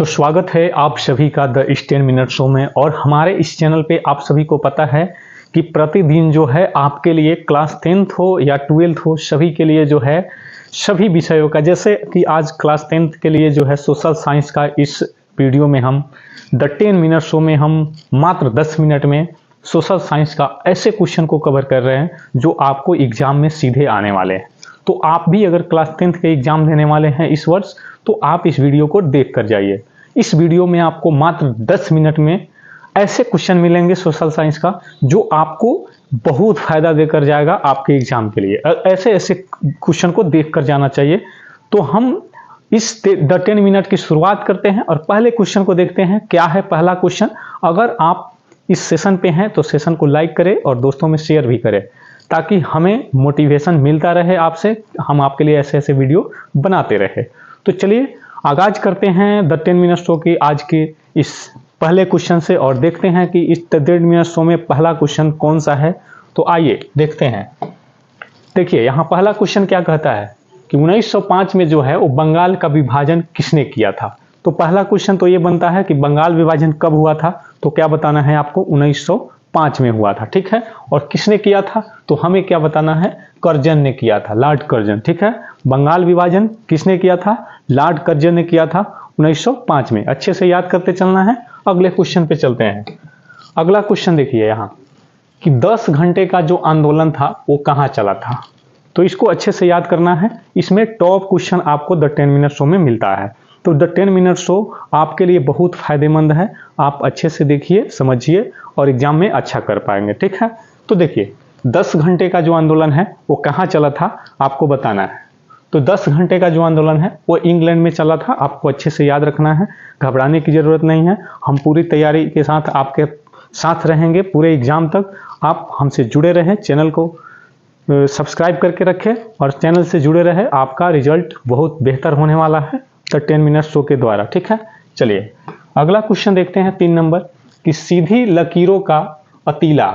स्वागत है आप सभी का द 10 मिनट शो में। और हमारे इस चैनल पे आप सभी को पता है कि प्रतिदिन जो है आपके लिए क्लास 10th हो या 12th हो, सभी के लिए जो है सभी विषयों का, जैसे कि आज क्लास 10th के लिए जो है सोशल साइंस का इस वीडियो में हम द 10 मिनट शो में हम मात्र 10 मिनट में सोशल साइंस का ऐसे क्वेश्चन को कवर कर रहे हैं जो आपको एग्जाम में सीधे आने वाले हैं। तो आप भी अगर क्लास 10th के एग्जाम देने वाले हैं इस वर्ष, तो आप इस वीडियो को देख कर जाइए। इस वीडियो में आपको मात्र 10 मिनट में ऐसे क्वेश्चन मिलेंगे सोशल साइंस का जो आपको बहुत फायदा देकर जाएगा आपके एग्जाम के लिए। ऐसे ऐसे क्वेश्चन को देख कर जाना चाहिए। तो हम इस द 10 मिनट की शुरुआत करते हैं और पहले क्वेश्चन को देखते हैं। क्या है पहला क्वेश्चन? अगर आप इस सेशन पे हैं तो सेशन को लाइक करें और दोस्तों में शेयर भी करें, ताकि हमें मोटिवेशन मिलता रहे आपसे, हम आपके लिए ऐसे ऐसे वीडियो बनाते रहे। तो चलिए आगाज करते हैं द 10 मिनट शो की आज के इस पहले क्वेश्चन से और देखते हैं कि इस 10 मिनट शो में पहला क्वेश्चन कौन सा है। तो आइए देखते हैं। देखिए यहाँ पहला क्वेश्चन क्या कहता है कि 1905 में जो है वो बंगाल का विभाजन किसने किया था। तो पहला क्वेश्चन तो ये बनता है कि बंगाल विभाजन कब हुआ था। तो क्या बताना है आपको? 1905 में हुआ था, ठीक है। और किसने किया था? तो हमें क्या बताना है? कर्जन ने किया था, लॉर्ड कर्जन, ठीक है। बंगाल विभाजन किसने किया था? लॉर्ड कर्जन ने किया था 1905 में। अच्छे से याद करते चलना है। अगले क्वेश्चन पे चलते हैं। अगला क्वेश्चन देखिए यहाँ कि 10 घंटे का जो आंदोलन था वो कहाँ चला था। तो इसको अच्छे से याद करना है। इसमें टॉप क्वेश्चन आपको द 10 मिनट शो में मिलता है। तो द 10 मिनट शो आपके लिए बहुत फायदेमंद है। आप अच्छे से देखिए, समझिए और एग्जाम में अच्छा कर पाएंगे, ठीक है। तो देखिए 10 घंटे का जो आंदोलन है वो कहाँ चला था आपको बताना है। तो 10 घंटे का जो आंदोलन है वो इंग्लैंड में चला था। आपको अच्छे से याद रखना है, घबराने की जरूरत नहीं है। हम पूरी तैयारी के साथ आपके साथ रहेंगे पूरे एग्जाम तक। आप हमसे जुड़े रहें, चैनल को सब्सक्राइब करके रखें और चैनल से जुड़े रहे। आपका रिजल्ट बहुत बेहतर होने वाला है द 10 मिनट शो के द्वारा, ठीक है। चलिए अगला क्वेश्चन देखते हैं 3 नंबर कि सीधी लकीरों का अतीला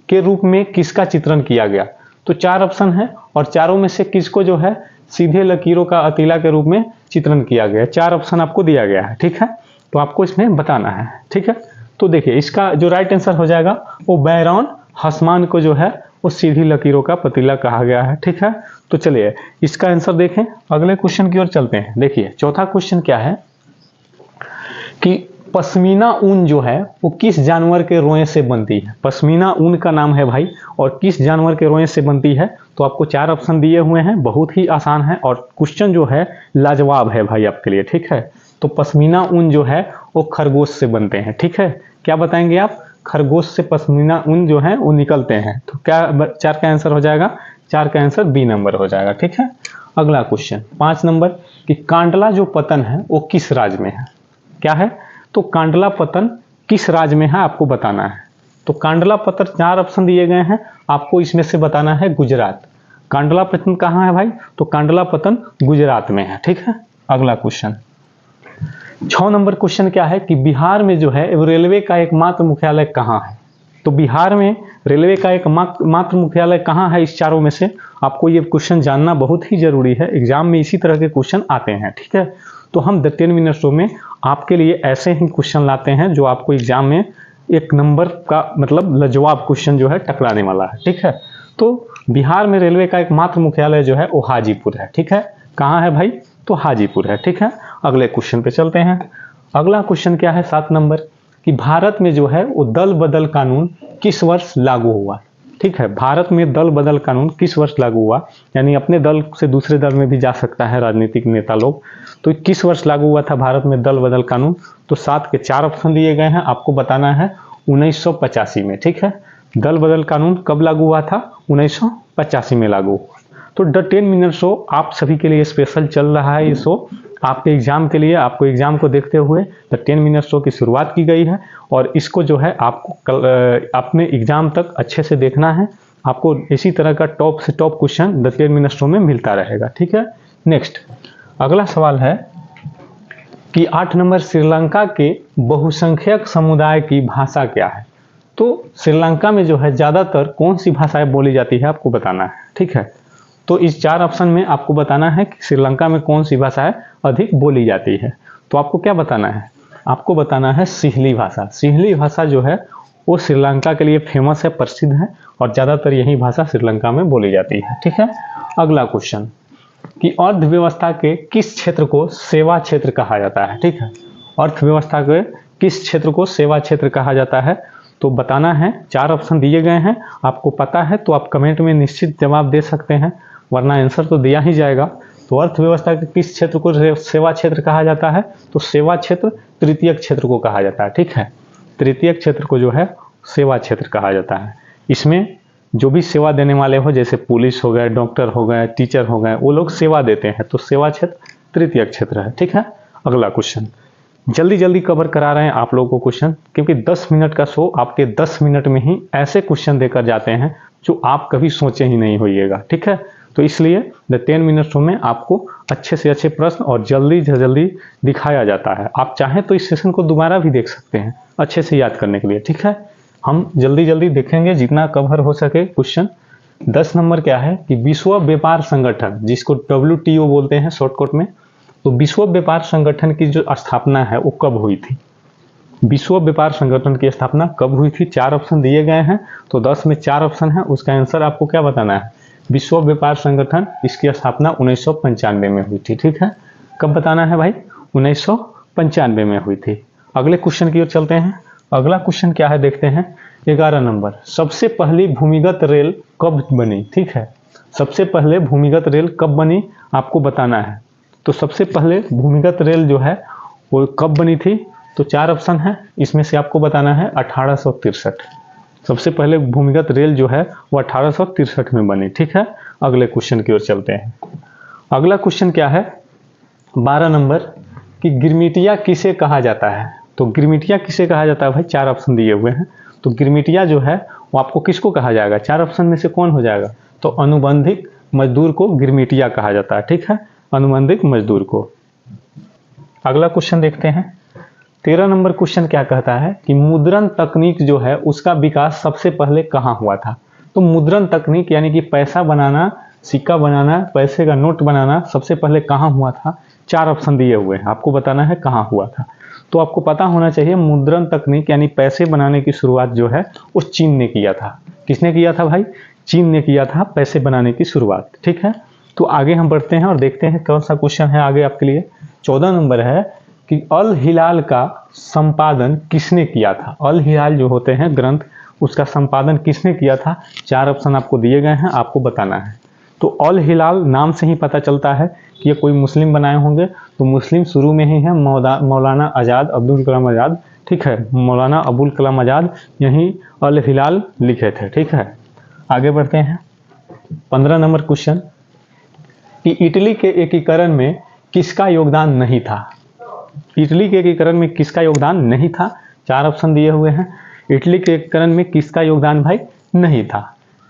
के रूप में किसका चित्रण किया गया। तो 4 ऑप्शन है और चारों में से किसको जो है सीधे लकीरों का अतीला के रूप में चित्रण किया गया। 4 ऑप्शन आपको दिया गया है, ठीक है। तो आपको इसमें बताना है, ठीक है। तो देखिए इसका जो राइट आंसर हो जाएगा वो बैरॉन हॉफमान को जो है वो सीधी लकीरों का पतीला कहा गया है, ठीक है। तो चलिए इसका आंसर देखें। अगले क्वेश्चन की ओर चलते हैं। देखिए चौथा क्वेश्चन क्या है कि पश्मीना ऊन जो है वो किस जानवर के रोए से बनती है। पश्मीना ऊन का नाम है भाई, और किस जानवर के रोए से बनती है। तो आपको 4 ऑप्शन दिए हुए हैं, बहुत ही आसान है और क्वेश्चन जो है लाजवाब है भाई आपके लिए, ठीक है। तो पश्मीना ऊन जो है वो खरगोश से बनते हैं, ठीक है। क्या बताएंगे आप? खरगोश से पश्मीना ऊन जो है वो निकलते हैं। तो क्या 4 का आंसर हो जाएगा? 4 का आंसर बी नंबर हो जाएगा, ठीक है। अगला क्वेश्चन 5 नंबर कि कांडला जो पतन है वो किस राज्य में है। क्या है? तो कांडला पतन किस राज्य में है आपको बताना है। तो कांडला पतन 4 ऑप्शन दिए गए हैं, आपको इसमें से बताना है गुजरात। कांडला पतन कहाँ है भाई? तो कांडला पतन गुजरात में है, ठीक है। अगला क्वेश्चन 6 नंबर क्वेश्चन क्या है कि बिहार में जो है रेलवे का एकमात्र मुख्यालय कहाँ है। तो बिहार में रेलवे का एक मात्र मुख्यालय कहाँ है? इस चारों में से आपको ये क्वेश्चन जानना बहुत ही जरूरी है। एग्जाम में इसी तरह के क्वेश्चन आते हैं, ठीक है। तो हम द 10 मिनट शो में आपके लिए ऐसे ही क्वेश्चन लाते हैं जो आपको एग्जाम में 1 नंबर का मतलब लाजवाब क्वेश्चन जो है टकराने वाला है, ठीक है। तो बिहार में रेलवे का एक मात्र मुख्यालय जो है वो हाजीपुर है, ठीक है। कहाँ है भाई? तो हाजीपुर है, ठीक है। अगले क्वेश्चन पे चलते हैं। अगला क्वेश्चन क्या है 7 नंबर कि भारत में जो है वो दल बदल कानून किस वर्ष लागू हुआ, ठीक है। भारत में दल बदल कानून किस वर्ष लागू हुआ, यानी अपने दल से दूसरे दल में भी जा सकता है राजनीतिक नेता लोग। तो किस वर्ष लागू हुआ था भारत में दल बदल कानून। तो 7 के 4 ऑप्शन दिए गए हैं, आपको बताना है 1985 में, ठीक है। दल बदल कानून कब लागू हुआ था? 1985 में लागू हुआ। तो द 10 मिनट शो आप सभी के लिए स्पेशल चल रहा है। ये शो आपके एग्जाम के लिए, आपको एग्जाम को देखते हुए द 10 मिनट शो की शुरुआत की गई है और इसको जो है आपको अपने एग्जाम तक अच्छे से देखना है। आपको इसी तरह का टॉप से top question the 10 minute show में मिलता रहेगा, ठीक है। नेक्स्ट अगला सवाल है कि 8 नंबर श्रीलंका के बहुसंख्यक समुदाय की भाषा क्या है। तो श्रीलंका में जो है ज़्यादातर कौन सी भाषाएं बोली जाती है आपको बताना है, ठीक है। तो इस 4 ऑप्शन में आपको बताना है कि श्रीलंका में कौन सी भाषाएं अधिक बोली जाती है। तो आपको क्या बताना है? आपको बताना है सिंहली भाषा। सिंहली भाषा जो है वो श्रीलंका के लिए फेमस है, प्रसिद्ध है और ज़्यादातर यही भाषा श्रीलंका में बोली जाती है। ठीक है, अगला क्वेश्चन कि अर्थव्यवस्था के किस क्षेत्र को सेवा क्षेत्र कहा जाता है। ठीक है, अर्थव्यवस्था के किस क्षेत्र को सेवा क्षेत्र कहा जाता है, तो बताना है। 4 ऑप्शन दिए गए हैं, आपको पता है तो आप कमेंट में निश्चित जवाब दे सकते हैं, वरना आंसर तो दिया ही जाएगा। तो अर्थव्यवस्था के किस क्षेत्र को सेवा क्षेत्र कहा जाता है, तो सेवा क्षेत्र तृतीयक क्षेत्र को कहा जाता है। ठीक है, तृतीयक क्षेत्र को जो है सेवा क्षेत्र कहा जाता है। इसमें जो भी सेवा देने वाले हो, जैसे पुलिस हो गए, डॉक्टर हो गए, टीचर हो गए, वो लोग सेवा देते हैं, तो सेवा क्षेत्र तृतीयक क्षेत्र है। ठीक है, अगला क्वेश्चन जल्दी जल्दी कवर करा रहे हैं आप लोगों को क्वेश्चन, क्योंकि 10 मिनट का शो आपके 10 मिनट में ही ऐसे क्वेश्चन देकर जाते हैं जो आप कभी सोचे ही नहीं होइएगा। ठीक है, तो इसलिए द 10 मिनट शो में आपको अच्छे से अच्छे प्रश्न और जल्दी से जल्दी दिखाया जाता है। आप चाहें तो इस सेशन को दोबारा भी देख सकते हैं अच्छे से याद करने के लिए। ठीक है, हम जल्दी जल्दी देखेंगे जितना कवर हो सके क्वेश्चन। 10 नंबर क्या है कि विश्व व्यापार संगठन, जिसको WTO बोलते हैं शॉर्टकट में, तो विश्व व्यापार संगठन की जो स्थापना है वो कब हुई थी। विश्व व्यापार संगठन की स्थापना कब हुई थी, 4 ऑप्शन दिए गए हैं, तो 10 में 4 ऑप्शन है, उसका आंसर आपको क्या बताना है। विश्व व्यापार संगठन, इसकी स्थापना 1995 में हुई थी। ठीक है, कब बताना है भाई, 1995 में हुई थी। अगले क्वेश्चन की ओर चलते हैं। अगला क्वेश्चन क्या है देखते हैं, 11 नंबर, सबसे पहली भूमिगत रेल कब बनी। ठीक है, सबसे पहले भूमिगत रेल कब बनी आपको बताना है। तो सबसे पहले भूमिगत रेल जो है वो कब बनी थी, तो 4 ऑप्शन है, इसमें से आपको बताना है 1863। सबसे पहले भूमिगत रेल जो है वो 1863 में बनी। ठीक है, अगले क्वेश्चन की ओर चलते हैं। अगला क्वेश्चन क्या है, 12 नंबर कि गिरमिटिया किसे कहा जाता है। तो गिरमिटिया किसे कहा जाता है भाई, 4 ऑप्शन दिए हुए हैं, तो गिरमिटिया जो है वो आपको किसको कहा जाएगा, 4 ऑप्शन में से कौन हो जाएगा, तो अनुबंधित मजदूर को गिरमिटिया कहा जाता है। ठीक है, अनुबंधित मजदूर को। अगला क्वेश्चन देखते हैं। 13 नंबर क्वेश्चन क्या कहता है कि मुद्रण तकनीक जो है उसका विकास सबसे पहले कहाँ हुआ था। तो मुद्रण तकनीक यानी कि पैसा बनाना, सिक्का बनाना, पैसे का नोट बनाना सबसे पहले कहाँ हुआ था, 4 ऑप्शन दिए हुए हैं, आपको बताना है कहाँ हुआ था। तो आपको पता होना चाहिए मुद्रण तकनीक यानी पैसे बनाने की शुरुआत जो है वो चीन ने किया था। किसने किया था भाई, चीन ने किया था पैसे बनाने की शुरुआत। ठीक है, तो आगे हम बढ़ते हैं और देखते हैं कौन सा क्वेश्चन है आगे आपके लिए। 14 नंबर है कि अल हिलाल का संपादन किसने किया था। अल हिलाल जो होते हैं ग्रंथ, उसका संपादन किसने किया था, 4 ऑप्शन आपको दिए गए हैं, आपको बताना है। तो अल हिलाल नाम से ही पता चलता है कि ये कोई मुस्लिम बनाए होंगे, तो मुस्लिम शुरू में ही है मौलाना आज़ाद, अब्दुल कलाम आज़ाद। ठीक है, मौलाना अबुल कलाम आज़ाद यही अल हिलाल लिखे थे। ठीक है, आगे बढ़ते हैं। 15 नंबर क्वेश्चन कि इटली के एकीकरण में किसका योगदान नहीं था। इटली के एकीकरण में किसका योगदान नहीं था, 4 ऑप्शन दिए हुए हैं। इटली के एकीकरण में किसका योगदान भाई नहीं था,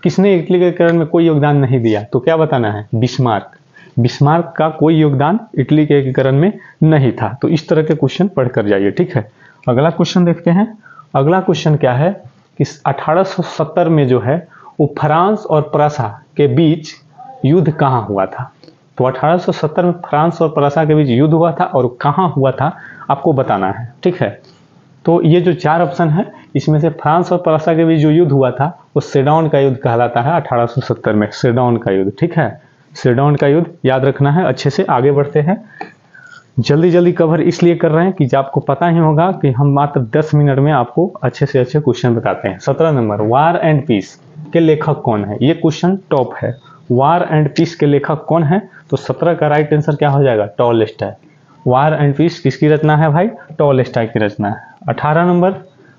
किसने इटली के एकीकरण में कोई योगदान नहीं दिया, तो क्या बताना है, बिस्मार्क। बिस्मार्क का कोई योगदान इटली के एकीकरण में नहीं था। तो इस तरह के क्वेश्चन पढ़कर जाइए। ठीक है, अगला क्वेश्चन देखते हैं। अगला क्वेश्चन क्या है कि 1870 में जो है वो फ्रांस और प्रसा के बीच युद्ध कहाँ हुआ था। तो 1870 में फ्रांस और प्रसा के बीच युद्ध हुआ था और कहाँ हुआ था आपको बताना है। ठीक है, तो ये जो 4 ऑप्शन है इसमें से फ्रांस और प्रसा के बीच जो युद्ध हुआ था वो सेडौन का युद्ध कहलाता है 1870 में, सेडौन का युद्ध। ठीक है, सेडौन का युद्ध याद रखना है अच्छे से। आगे बढ़ते हैं, जल्दी जल्दी कवर इसलिए कर रहे हैं कि आपको पता ही होगा कि हम मात्र 10 मिनट में आपको अच्छे से अच्छे क्वेश्चन बताते हैं। 17 नंबर, वार एंड पीस के लेखक कौन है, ये क्वेश्चन टॉप है। वार एंड पीस के लेखक कौन है, तो 17 का राइट आंसर क्या हो जाएगा, टॉलस्टॉय। वार एंड पीस किसकी रचना है भाई, टॉलस्टॉय की रचना है। 18 नंबर,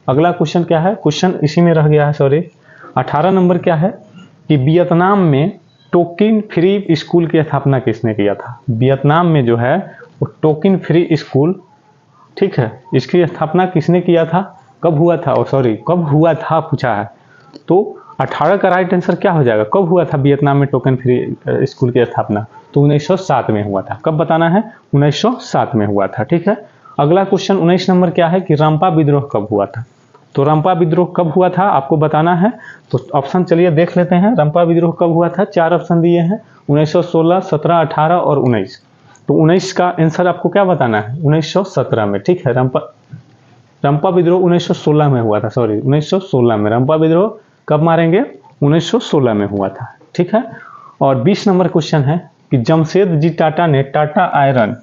अगला क्वेश्चन क्या है, क्वेश्चन इसी में रह गया है सॉरी। 18 नंबर क्या है कि वियतनाम में टोकिन फ्री स्कूल की स्थापना किसने किया था। वियतनाम में जो है वो टोकिन फ्री स्कूल, ठीक है, इसकी स्थापना किसने किया था, कब हुआ था, कब हुआ था पूछा है। तो 18 का राइट आंसर क्या हो जाएगा, कब हुआ था वियतनाम में टोकन फ्री स्कूल की स्थापना, तो 1907 में हुआ था। कब बताना है, 1907 में हुआ था। ठीक है, अगला क्वेश्चन 19 नंबर क्या है कि रंपा विद्रोह कब हुआ था। तो रंपा विद्रोह कब हुआ था आपको बताना है। तो ऑप्शन चलिए देख लेते हैं, रंपा विद्रोह कब हुआ था, 4 ऑप्शन दिए हैं, 1916, 17, 18 और 19। तो 19 का आंसर आपको क्या बताना है, 1917 में। ठीक है, रंपा विद्रोह 1916 में हुआ था, सॉरी 1916 में। रंपा विद्रोह कब मारेंगे, 1916 में हुआ था। ठीक है, और 20 नंबर क्वेश्चन है कि जमशेद जी टाटा ने Tata iron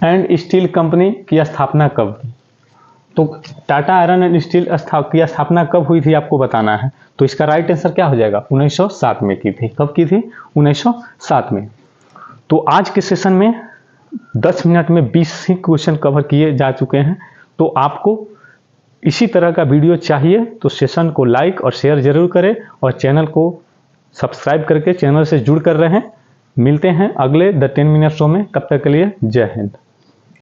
and steel company की स्थापना कब की। तो टाटा आयरन एंड स्टील की स्थापना कब हुई थी आपको बताना है। तो इसका राइट आंसर क्या हो जाएगा, 1907 में की थी। कब की थी, 1907 में। तो आज के सेशन में 10 मिनट में 20 ही क्वेश्चन कवर किए जा चुके हैं। तो आपको इसी तरह का वीडियो चाहिए तो सेशन को लाइक और शेयर जरूर करें और चैनल को सब्सक्राइब करके चैनल से जुड़ कर रहें। मिलते हैं अगले द 10 मिनट शो में, तब तक के लिए जय हिंद।